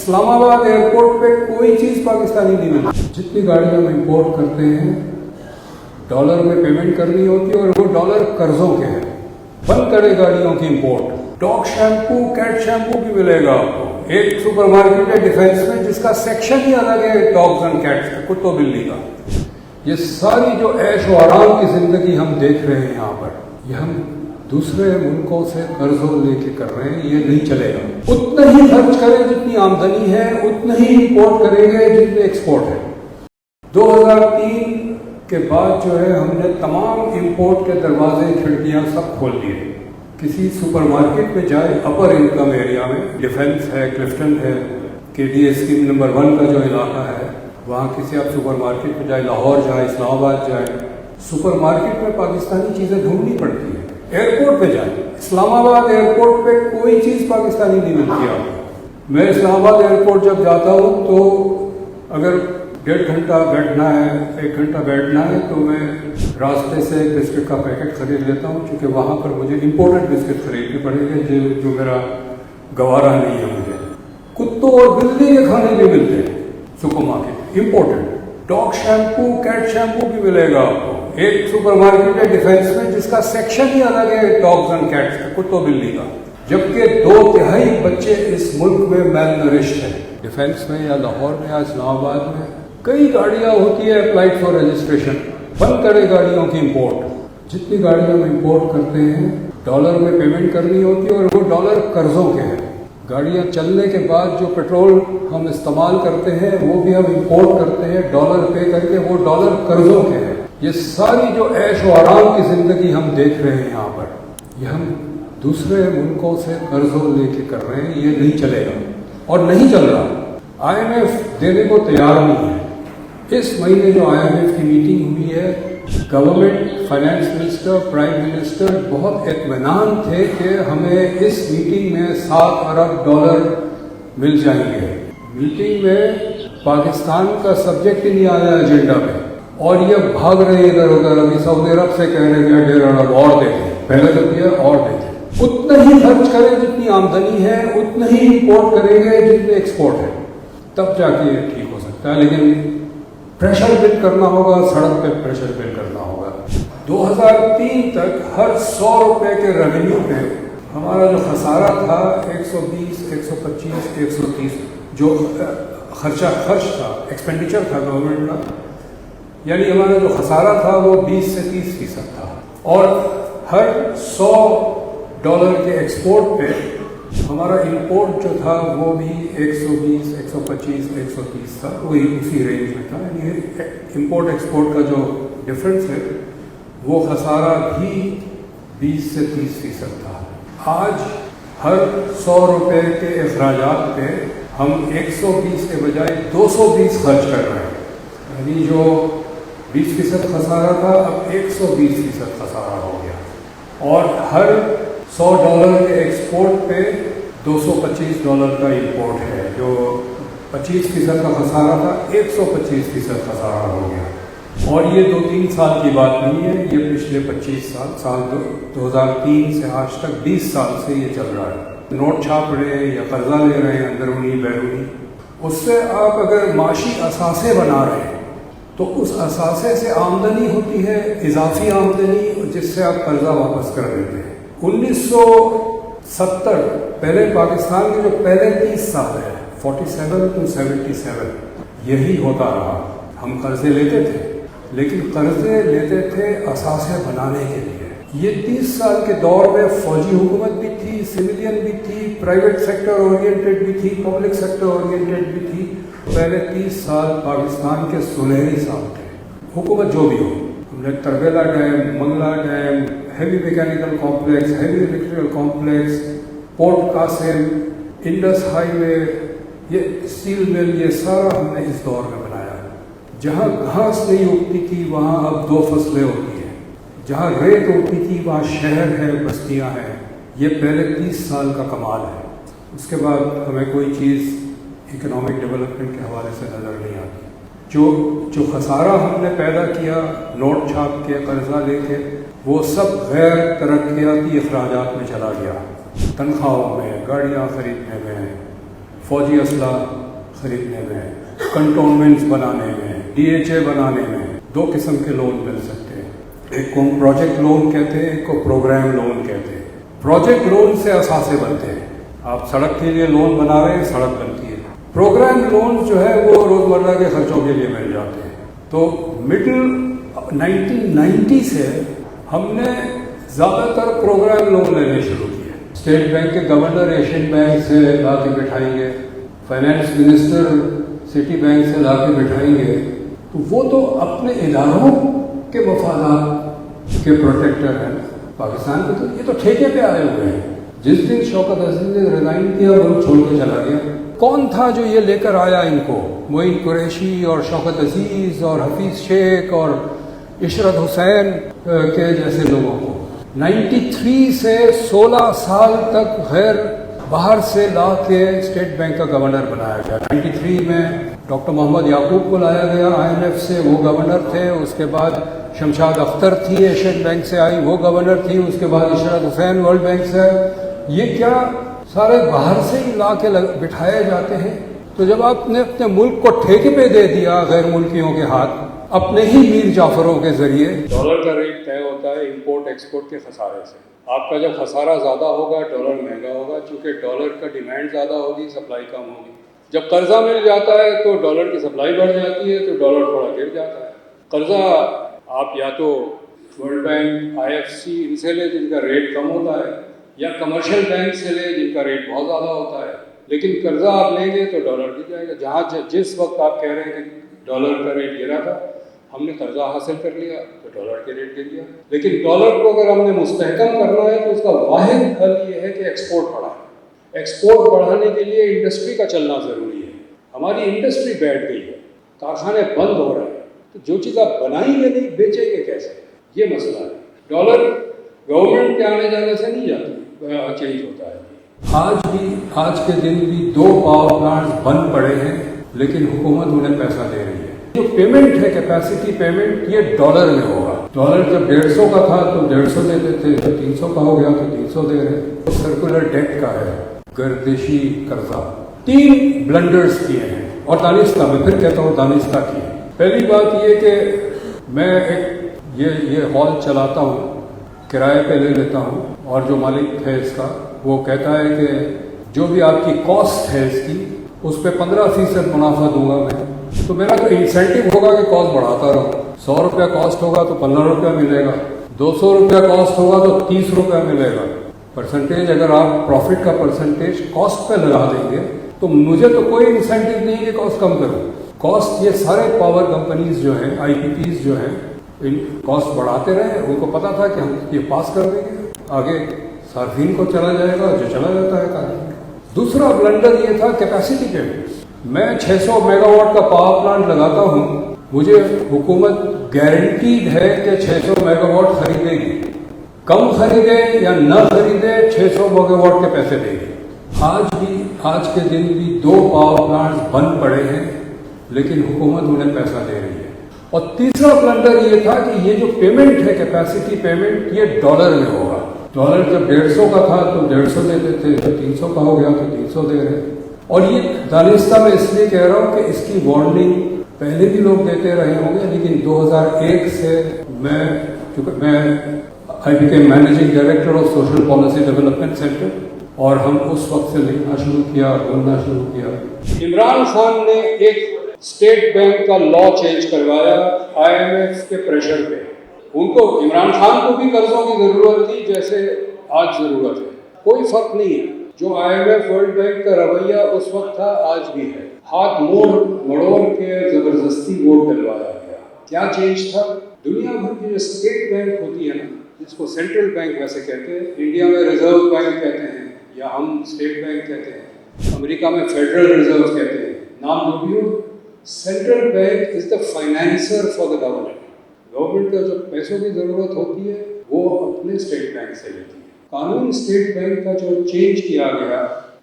اسلام آباد ایئرپورٹ پہ کوئی چیز پاکستانی نہیں ملتی. جتنی گاڑیاں ہم امپورٹ کرتے ہیں ڈالر میں پیمنٹ کرنی ہوتی ہے اور وہ ڈالر قرضوں کے ہیں. بند کرے گاڑیوں کی import. Dog shampoo cat shampoo بھی ملے گا آپ کو. ایک سپر مارکیٹ ہے ڈیفینس میں جس کا سیکشن ہی الگ ہے ڈاگز اینڈ کیٹس کا, کتوں بلی کا. یہ ساری جو عیش و آرام کی زندگی ہم دیکھ رہے ہیں یہاں پر, یہ ہم دوسرے ملکوں سے قرضوں لے کے کر رہے ہیں. یہ نہیں چلے گا. اتنا ہی خرچ کریں جتنی آمدنی ہے, اتنا ہی امپورٹ کریں گے جتنے ایکسپورٹ ہے. 2003 کے بعد جو ہے ہم نے تمام امپورٹ کے دروازے کھڑکیاں سب کھول دیے. کسی سپر مارکیٹ میں جائے اپر انکم ایریا میں, ڈیفینس ہے, کلفٹن ہے, کے ڈی ایس اسکیم نمبر 1 کا جو علاقہ ہے, وہاں کسی آپ سپر مارکیٹ میں جائے, لاہور جائے, اسلام آباد جائے, سپر مارکیٹ میں پاکستانی چیزیں ڈھونڈنی پڑتی ہیں. ایئرپورٹ پہ جائیں, اسلام آباد ایئرپورٹ پہ کوئی چیز پاکستانی نہیں ملتی آپ کو. میں اسلام آباد ایئرپورٹ جب جاتا ہوں تو اگر 1.5 گھنٹہ بیٹھنا ہے, 1 گھنٹہ بیٹھنا ہے, تو میں راستے سے ایک بسکٹ کا پیکٹ خرید لیتا ہوں, کیونکہ وہاں پر مجھے امپورٹڈ بسکٹ خریدنے پڑیں گے جو میرا گوارا نہیں ہے. مجھے کتوں اور بلی کے کھانے بھی ملتے ہیں supermarket imported. Dog shampoo cat shampoo بھی ملے گا آپ کو. ایک سپر مارکیٹ ہے ڈیفینس میں جس کا سیکشن ہی الگ ہے ڈاگز اینڈ کیٹس کا, کتوں بلی کا. جبکہ 2/3 بچے اس ملک میں میل نرشڈ ہیں. ڈیفینس میں یا لاہور میں یا اسلام آباد میں کئی گاڑیاں ہوتی ہے اپلائڈ فار رجسٹریشن. بند کرے گاڑیوں کی امپورٹ. جتنی گاڑیاں ہم امپورٹ کرتے ہیں ڈالر میں پیمنٹ کرنی ہوتی ہے اور وہ ڈالر قرضوں کے ہیں. گاڑیاں چلنے کے بعد جو پیٹرول ہم استعمال کرتے ہیں وہ بھی ہم امپورٹ کرتے ہیں ڈالر پے کر کے, وہ ڈالر قرضوں کے ہیں. یہ ساری جو عیش و آرام کی زندگی ہم دیکھ رہے ہیں یہاں پر, یہ ہم دوسرے ملکوں سے قرضوں لے کے کر رہے ہیں. یہ نہیں چلے گا اور نہیں چل رہا. IMF دینے کو تیار نہیں ہے. اس مہینے جو IMF کی میٹنگ ہوئی ہے, government, finance minister, prime minister بہت اطمینان تھے کہ ہمیں اس میٹنگ میں $7 ارب مل جائیں گے. میٹنگ میں پاکستان کا سبجیکٹ ہی نہیں آیا ایجنڈا میں, اور یہ بھاگ رہے ہیں ادھر ادھر. ابھی سعودی عرب سے کہہ رہے ہیں 1.5 ارب اور دے دیں, پہلے تو دیا اور دے دیں. اتنا ہی خرچ کریں جتنی آمدنی ہے, اتنا ہی امپورٹ کریں گے جتنے ایکسپورٹ ہے, تب جا کے یہ ٹھیک ہو سکتا ہے. لیکن پریشر بل کرنا ہوگا, سڑک پہ پریشر بل کرنا ہوگا. 2003 تک ہر 100 روپے کے ریونیو پہ ہمارا جو خسارہ تھا 120, 125, 130 جو خرچ تھا, ایکسپینڈیچر تھا گورنمنٹ کا, یعنی ہمارا جو خسارہ تھا وہ 20 سے 30% تھا. اور ہر $100 کے ایکسپورٹ پہ ہمارا امپورٹ جو تھا وہ بھی 120, 125, 130 تھا. وہی اسی رینج میں تھا. یعنی امپورٹ ایکسپورٹ کا جو ڈفرینس ہے وہ خسارہ بھی 20 سے 30% تھا. آج ہر 100 روپے کے اخراجات پہ ہم 120 کے بجائے 220 خرچ کر رہے ہیں. یعنی جو 20% خسارہ تھا اب 120% خسارہ ہو گیا. اور ہر $100 کے ایکسپورٹ پہ $225 کا امپورٹ ہے. جو 25% کا خسارہ تھا 125% خسارہ ہو گیا. اور یہ 2-3 سال کی بات نہیں ہے, یہ پچھلے 25 سال 2003 سے آج تک 20 سال سے یہ چل رہا ہے. نوٹ چھاپ رہے ہیں یا قرضہ لے رہے ہیں اندرونی بیرونی, اس سے آپ اگر معاشی اثاثے بنا رہے ہیں تو اس اثاثے سے آمدنی ہوتی ہے, اضافی آمدنی, جس سے آپ قرضہ واپس کر دیتے ہیں. 1970 پہلے پاکستان کے جو پہلے 30 سال ہے 47 to 77 یہی ہوتا رہا. ہم قرضے لیتے تھے, لیکن قرضے لیتے تھے اثاثے بنانے کے لیے. یہ 30 سال کے دور میں فوجی حکومت بھی تھی, سویلین بھی تھی, پرائیویٹ سیکٹر اورینٹڈ بھی تھی, پبلک سیکٹر اورینٹڈ بھی تھی. پہلے 30 سال پاکستان کے سنہری سال تھے. حکومت جو بھی ہو, ہم نے Tarbela dam, Mangla dam, heavy mechanical complex, heavy electrical complex, port Qasim, Indus highway, یہ اسٹیل مل, یہ سارا ہم نے اس دور میں بنایا. جہاں گھاس نہیں اگتی تھی وہاں اب 2 فصلیں ہوتی ہیں. جہاں ریت اگتی تھی وہاں شہر ہے, بستیاں ہیں. یہ پہلے 30 سال کا کمال ہے. اس کے بعد ہمیں کوئی چیز اکنامک ڈیولپمنٹ کے حوالے سے نظر نہیں آتی. جو خسارہ ہم نے پیدا کیا نوٹ چھاپ کے, قرضہ لے کے, وہ سب غیر ترقیاتی اخراجات میں چلا گیا. تنخواہوں میں, گاڑیاں خریدنے میں, फौजी असला खरीदने में, कंटोनमेंट्स बनाने में, DHA बनाने में 2 किस्म के लोन मिल सकते हैं। एक को हम प्रोजेक्ट लोन कहते हैं, एक को प्रोग्राम लोन कहते हैं। प्रोजेक्ट लोन से असासे बनते हैं, आप सड़क के लिए लोन बना रहे हैं, सड़क बनती है। प्रोग्राम लोन जो है वो रोजमर्रा के खर्चों के लिए मिल जाते हैं। तो मिडिल 1990 से हमने ज़्यादातर प्रोग्राम लोन लेने शुरू किए। स्टेट बैंक के गवर्नर एशियन बैंक से ला के बिठाएंगे, फाइनेंस मिनिस्टर सिटी बैंक से ला के बिठाएंगे, तो वो तो अपने इदारों के मफादात के प्रोटेक्टर हैं। पाकिस्तान में तो ये तो ठेके पे आए हुए हैं। जिस दिन शौकत अजीज ने रिजाइन किया वो छोड़ के चला गया। कौन था जो ये लेकर आया इनको? मोइन कुरैशी और शौकत अजीज और हफीज शेख और इशरत हुसैन के जैसे लोगों को 93 से 16 साल तक गैर बाहर से ला के स्टेट बैंक का गवर्नर बनाया गया। 93 में डॉक्टर मोहम्मद याकूब को लाया गया IMF से, वो गवर्नर थे। उसके बाद शमशाद अख्तर थी एशियन बैंक से आई, वो गवर्नर थी। उसके बाद इशरत हुसैन वर्ल्ड बैंक से। ये क्या सारे बाहर से ही ला के बिठाए जाते हैं? तो जब आपने अपने मुल्क को ठेके पे दे दिया गैर मुल्कियों के हाथ, अपने ही मीर जाफरों के जरिए, डॉलर का रेट तय होता है इंपोर्ट एक्सपोर्ट के खसारे से। आपका जब खसारा ज़्यादा होगा डॉलर महंगा होगा, चूँकि डॉलर का डिमांड ज़्यादा होगी, सप्लाई कम होगी। जब कर्जा मिल जाता है तो डॉलर की सप्लाई बढ़ जाती है, तो डॉलर थोड़ा गिर जाता है। कर्जा आप या तो वर्ल्ड बैंक, IFC इनसे ले जिनका रेट कम होता है, या कमर्शियल बैंक से ले जिनका रेट बहुत ज़्यादा होता है। लेकिन कर्जा आप लेंगे तो डॉलर गिर जाएगा। जहाँ जिस वक्त आप कह रहे हैं कि डॉलर का रेट गिरा था, हमने कर्जा हासिल कर लिया तो डॉलर के रेट गिर गया। लेकिन डॉलर को अगर हमने मुस्तहकम करना है तो उसका वाहिद हल ये है कि एक्सपोर्ट बढ़ाएं। एक्सपोर्ट बढ़ाने के लिए इंडस्ट्री का चलना ज़रूरी है। हमारी इंडस्ट्री बैठ गई है, कारखाने बंद हो रहे हैं, तो जो चीज़ आप बनाएंगे नहीं, बेचेंगे कैसे? ये मसला है। डॉलर गवर्नमेंट के आने जाने से नहीं जाता, चेंज होता है। आज के दिन भी 2 पावर प्लांट्स बंद पड़े हैं, लेकिन हुकूमत उन्हें पैसा दे रही है। जो पेमेंट है, कैपेसिटी पेमेंट, ये डॉलर में होगा। डॉलर जब 150 का था तो 150 देते थे, जब 300 का हो गया तो 300 दे रहे। तो सर्कुलर डेट का है, गर्दिशी कर्जा। 3 ब्लंडर्स किए हैं, और दानिस्ता, मैं फिर कहता हूँ दानिस्ता किए। पहली बात ये कि मैं ये हॉल चलाता हूँ, किराए पे ले लेता हूँ, और जो मालिक है इसका वो कहता है कि जो भी आपकी कॉस्ट है इसकी, उस पर 15% मुनाफा दूंगा मैं। तो मेरा तो इंसेंटिव होगा कि कॉस्ट बढ़ाता रहूँ। 100 रुपया कॉस्ट होगा तो 15 रुपया मिलेगा, 200 रुपया कॉस्ट होगा तो 30 रुपया मिलेगा। परसेंटेज अगर आप प्रॉफिट का परसेंटेज कॉस्ट पे लगा देंगे तो मुझे तो कोई इंसेंटिव नहीं है कि कॉस्ट कम करूँ। कॉस्ट ये सारे पावर कंपनीज जो हैं, IPPs जो हैं, इन कॉस्ट बढ़ाते रहे। उनको पता था कि हम ये पास कर देंगे, आगे सार्फिन को चला जाएगा, जो चला जाता है कानून। दूसरा ब्लंडर ये था कैपेसिटी पेमेंट। मैं 600 मेगावाट का पावर प्लांट लगाता हूँ, मुझे हुकूमत गारंटीड है कि 600 मेगावाट खरीदेगी। कम खरीदे या न खरीदे, 600 मेगावाट के पैसे देगी। आज के दिन भी 2 पावर प्लांट्स बंद पड़े हैं, लेकिन हुकूमत उन्हें पैसा दे रही है। और तीसरा ब्लंडर ये था कि ये जो पेमेंट है, कैपेसिटी पेमेंट, ये डॉलर में होगा। डॉलर जब 150 का था तो 150 देते थे, जब 300 का हो गया तो 300 दे रहे। और ये दानिस्ता में इसलिए कह रहा हूँ कि इसकी वार्निंग पहले भी लोग देते रहे होंगे, लेकिन 2001 से मैं I became managing director of social policy development centre, और हम उस वक्त से लिखना शुरू किया, बोलना शुरू किया। इमरान खान ने एक स्टेट बैंक का लॉ चेंज करवाया IMF के प्रेशर पे। उनको, इमरान खान को भी कर्जों की जरूरत थी जैसे आज जरूरत है, कोई फर्क नहीं है। जो IMF वर्ल्ड बैंक का रवैया उस वक्त था, आज भी है। हाथ मड़ोड़ के जबरदस्ती वोट डलवाया गया। क्या चेंज था? दुनिया भर की जो स्टेट बैंक होती है ना, जिसको सेंट्रल बैंक वैसे कहते हैं, इंडिया में रिजर्व बैंक कहते हैं, या हम स्टेट बैंक कहते हैं, अमेरिका में फेडरल रिजर्व कहते हैं, नाम जो भी हो, central bank is the financer for the government. Government का जो पैसों की जरूरत होती है वो अपने स्टेट बैंक से लेती है। कानून स्टेट बैंक का जो चेंज किया गया,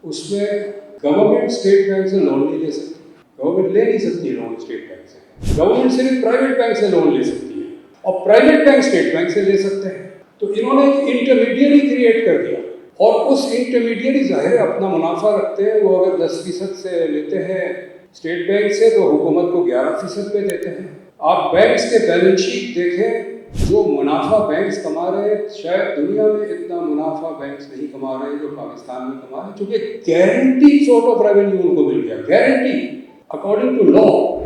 उसमें गवर्नमेंट स्टेट बैंक से लोन नहीं ले सकती। गवर्नमेंट ले नहीं सकती लोन स्टेट बैंक से। गवर्नमेंट सिर्फ प्राइवेट बैंक से लोन ले सकती है, और प्राइवेट बैंक स्टेट बैंक से ले सकते हैं। तो इन्होंने एक इंटरमीडिएरी क्रिएट कर दिया। اور اس انٹرمیڈیٹ ظاہر ہے اپنا منافع رکھتے ہیں، وہ اگر 10% سے لیتے ہیں اسٹیٹ بینک سے تو حکومت کو 11% پہ دیتے ہیں۔ آپ بینکس کے بیلنس شیٹ دیکھیں، جو منافع بینکس کما رہے ہیں شاید دنیا میں اتنا منافع بینکس نہیں کما رہے جو پاکستان میں کما رہے ہیں، کیونکہ guarantee sort of revenue in کو مل گیا، گارنٹی اکارڈنگ ٹو لا۔